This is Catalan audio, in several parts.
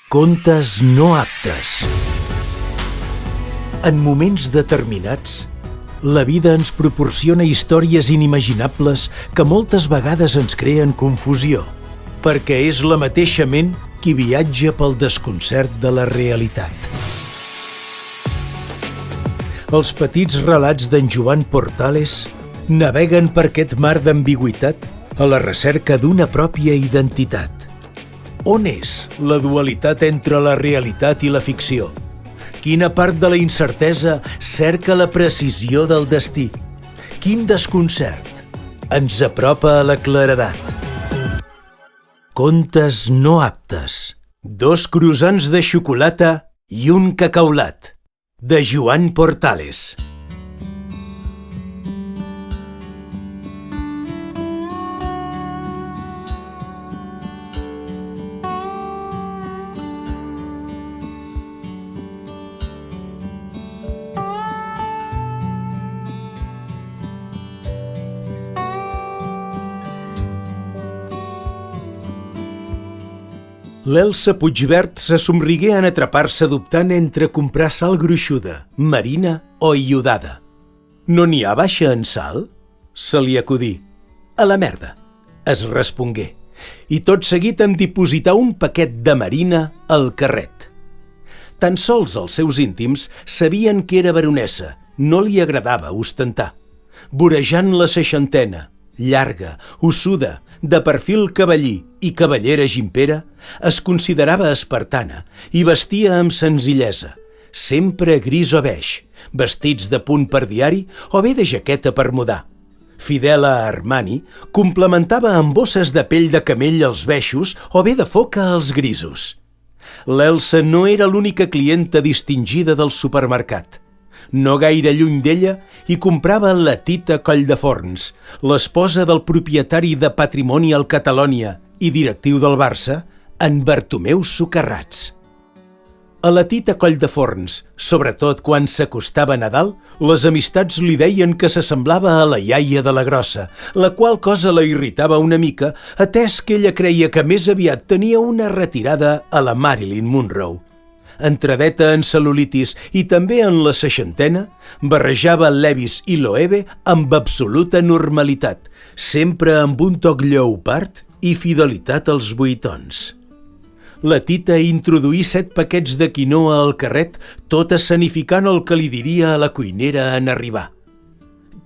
Contes no aptes. En moments determinats, la vida ens proporciona històries inimaginables que moltes vegades ens creen confusió, perquè és la mateixa ment qui viatja pel desconcert de la realitat. Els petits relats d'en Joan Portales naveguen per aquest mar d'ambigüitat a la recerca d'una pròpia identitat. On és la dualitat entre la realitat i la ficció? Quina part de la incertesa cerca la precisió del destí? Quin desconcert ens apropa a la claredat? Contes no aptes. 2 croissants de xocolata i un cacaulat. De Joan Portales. L'Elsa Puigvert se somrigué en atrapar-se dubtant entre comprar sal gruixuda, marina o iodada. No n'hi ha baixa en sal? Se li acudí. A la merda, es respongué, i tot seguit em diposità un paquet de marina al carret. Tan sols els seus íntims sabien que era baronessa, no li agradava ostentar. Vorejant la 60, llarga, ossuda, de perfil cavallí i cavallera gimpera, es considerava espartana i vestia amb senzillesa, sempre gris o beix, vestits de punt per diari o bé de jaqueta per mudar. Fidel a Armani, complementava amb bosses de pell de camell els beixos o bé de foca els grisos. L'Elsa no era l'única clienta distingida del supermercat. No gaire lluny d'ella hi comprava la Tita Colldeforns, l'esposa del propietari de Patrimoni al Catalònia i directiu del Barça, en Bartomeu Socarrats. A la Tita Colldeforns, sobretot quan s'acostava Nadal, les amistats li deien que s'assemblava a la iaia de la Grossa, la qual cosa la irritava una mica, atès que ella creia que més aviat tenia una retirada a la Marilyn Monroe. Entradeta en cel·lulitis i també en la 60, barrejava Levis i Loewe amb absoluta normalitat, sempre amb un toc lleopard i fidelitat als buitons. La Tita introduí 7 paquets de quinoa al carret, tot escenificant el que li diria a la cuinera en arribar.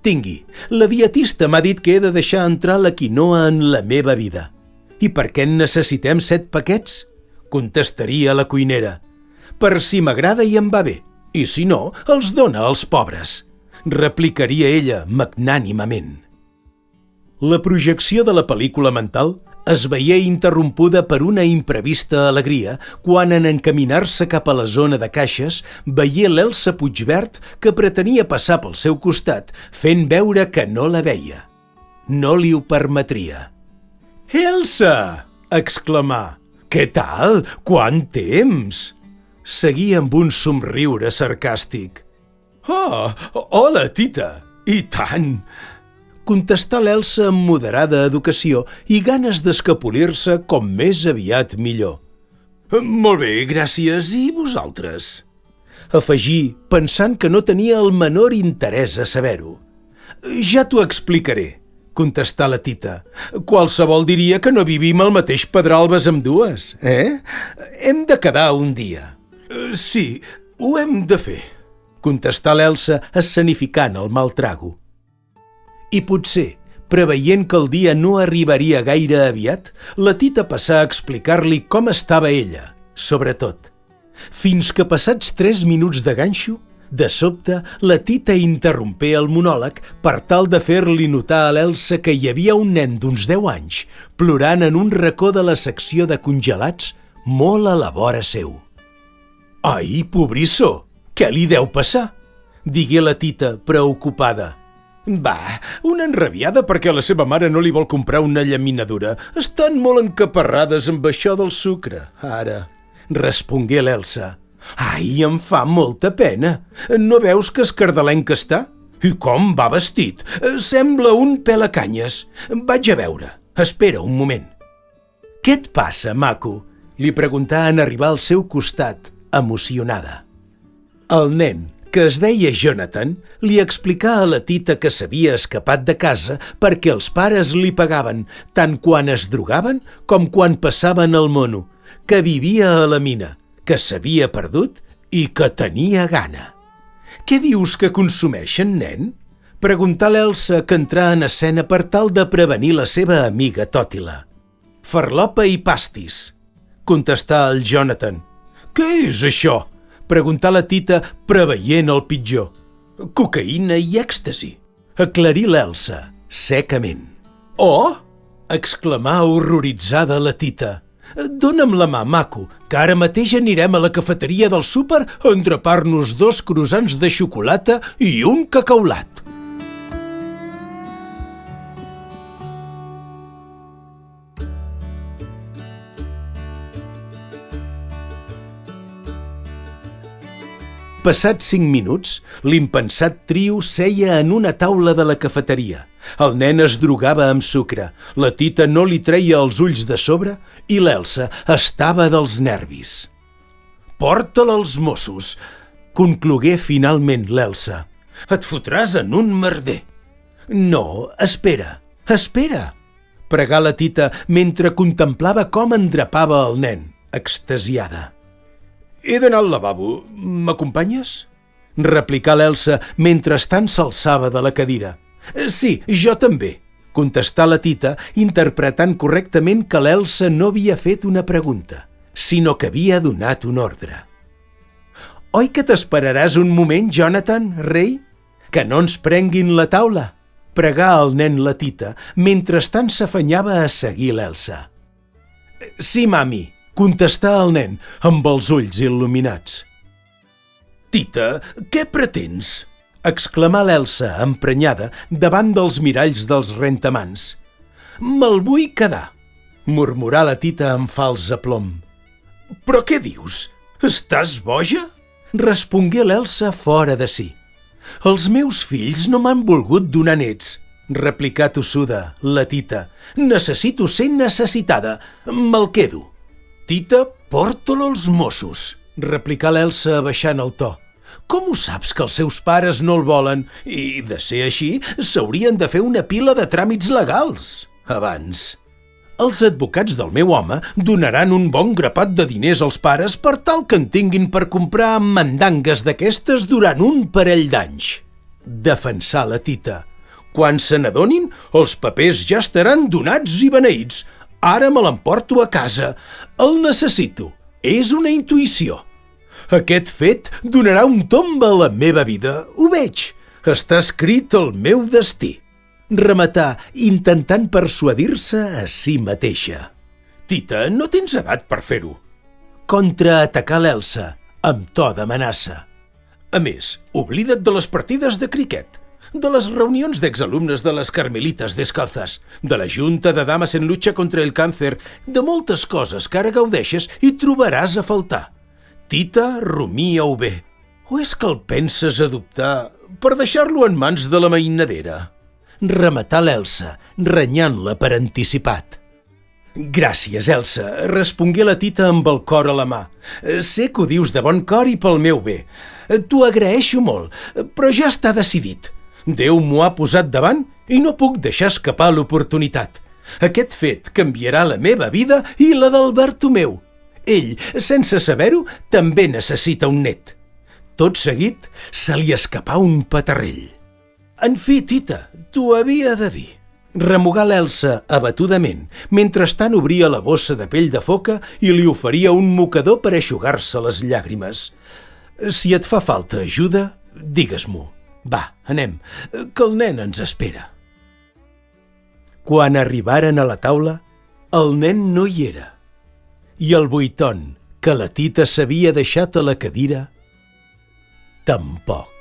«Tingui, la dietista m'ha dit que he de deixar entrar la quinoa en la meva vida. I per què en necessitem 7 paquets?» contestaria la cuinera. «Per si m'agrada i em va bé, i si no, els dona als pobres», replicaria ella magnànimament. La projecció de la pel·lícula mental es veia interrompuda per una imprevista alegria quan, en encaminar-se cap a la zona de caixes, veié l'Elsa Puigvert que pretenia passar pel seu costat, fent veure que no la veia. No li ho permetria. «Elsa!», exclamà. «Què tal? Quant temps!» Seguia amb un somriure sarcàstic. «Oh, hola, Tita! I tant!», contestà l'Elsa amb moderada educació i ganes d'escapolir-se com més aviat millor. «Molt bé, gràcies. I vosaltres?» afegí, pensant que no tenia el menor interès a saber-ho. «Ja t'ho explicaré», contestà la Tita. «Qualsevol diria que no vivim al mateix Pedralbes ambdues, eh? Hem de quedar un dia». «Sí, ho hem de fer», contestà l'Elsa escenificant el mal trago. I potser, preveient que el dia no arribaria gaire aviat, la Tita passà a explicar-li com estava ella, sobretot. Fins que passats 3 minuts de ganxo, de sobte, la Tita interrompé el monòleg per tal de fer-li notar a l'Elsa que hi havia un nen d'uns 10 anys plorant en un racó de la secció de congelats molt a la vora seu. «Ai, pobrissó, què li deu passar?», digué la Tita, preocupada. «Va, una enrabiada perquè la seva mare no li vol comprar una llaminadura. Estan molt encaparrades amb això del sucre, ara», respongué l'Elsa. «Ai, em fa molta pena. No veus que escardalenc està? I com va vestit? Sembla un pelacanyes. Vaig a veure. Espera un moment». «Què et passa, maco?», li preguntà en arribar al seu costat, emocionada. El nen, que es deia Jonathan, li explicà a la Tita que s'havia escapat de casa perquè els pares li pagaven, tant quan es drogaven com quan passaven el mono, que vivia a la mina, que s'havia perdut i que tenia gana. «Què dius que consumeixen, nen?», preguntà l'Elsa, que entrà en escena per tal de prevenir la seva amiga Tòtila. «Farlopa i pastis», contestà el Jonathan. «Què és això?», preguntà la Tita, preveient el pitjor. «Cocaïna i èxtasi», aclarí l'Elsa, secament. «Oh!», exclamà horroritzada la Tita. «Dóna'm la mà, maco, que ara mateix anirem a la cafeteria del súper a endrapar-nos 2 croissants de xocolata i un cacaulat». Passats 5 minuts, l'impensat trio seia en una taula de la cafeteria. El nen es drogava amb sucre, la Tita no li treia els ulls de sobre i l'Elsa estava dels nervis. «Porta-la als Mossos», conclogué finalment l'Elsa. «Et fotràs en un merder». «No, espera, pregà la Tita mentre contemplava com endrapava el nen, extasiada. «He d'anar al lavabo. M'acompanyes?», replicà l'Elsa mentrestant s'alçava de la cadira. «Sí, jo també», contestà la Tita, interpretant correctament que l'Elsa no havia fet una pregunta, sinó que havia donat un ordre. «Oi que t'esperaràs un moment, Jonathan, rei? Que no ens prenguin la taula», pregà el nen la Tita, mentrestant s'afanyava a seguir l'Elsa. «Sí, mami», contestà el nen, amb els ulls il·luminats. «Tita, què pretens?», exclamà l'Elsa, emprenyada, davant dels miralls dels rentamans. «Me'l vull quedar», murmurà la Tita amb fals aplom. «Però què dius? Estàs boja?», respongué l'Elsa fora de si. «Els meus fills no m'han volgut donar nets», replicà tossuda la Tita. «Necessito ser necessitada. Me'l quedo». «Tita, porta-lo als Mossos», replicà l'Elsa abaixant el to. «Com ho saps que els seus pares no el volen? I, de ser així, s'haurien de fer una pila de tràmits legals abans. Els advocats del meu home donaran un bon grapat de diners als pares per tal que en tinguin per comprar mandangues d'aquestes durant un parell d'anys», defensà la Tita. «Quan se n'adonin, els papers ja estaran donats i beneïts. Ara me l'emporto a casa. El necessito. És una intuïció. Aquest fet donarà un tomb a la meva vida. Ho veig. Està escrit el meu destí», rematà, intentant persuadir-se a si mateixa. «Tita, no tens edat per fer-ho», contraatacà l'Elsa, amb to d'amenaça. «A més, oblida't de les partides de criquet, de les reunions d'exalumnes de les Carmelites Descalzas, de la Junta de Dames en Lucha contra el Càncer, de moltes coses que ara gaudeixes i trobaràs a faltar. Tita, rumia-ho bé. O és que el penses adoptar per deixar-lo en mans de la mainadera?», rematà l'Elsa, renyant-la per anticipat. «Gràcies, Elsa», respongué la Tita amb el cor a la mà. «Sé que ho dius de bon cor i pel meu bé. T'ho agraeixo molt, però ja està decidit. Déu m'ho ha posat davant i no puc deixar escapar l'oportunitat. Aquest fet canviarà la meva vida i la del Bartomeu. Ell, sense saber-ho, també necessita un net». Tot seguit se li escapà un petarrell. «En fi, Tita, t'ho havia de dir», remugà l'Elsa abatudament, mentrestant obria la bossa de pell de foca i li oferia un mocador per eixugar-se les llàgrimes. «Si et fa falta ajuda, digues-m'ho. Va, anem, que el nen ens espera». Quan arribaren a la taula, el nen no hi era, i el buiton que la Tita s'havia deixat a la cadira tampoc.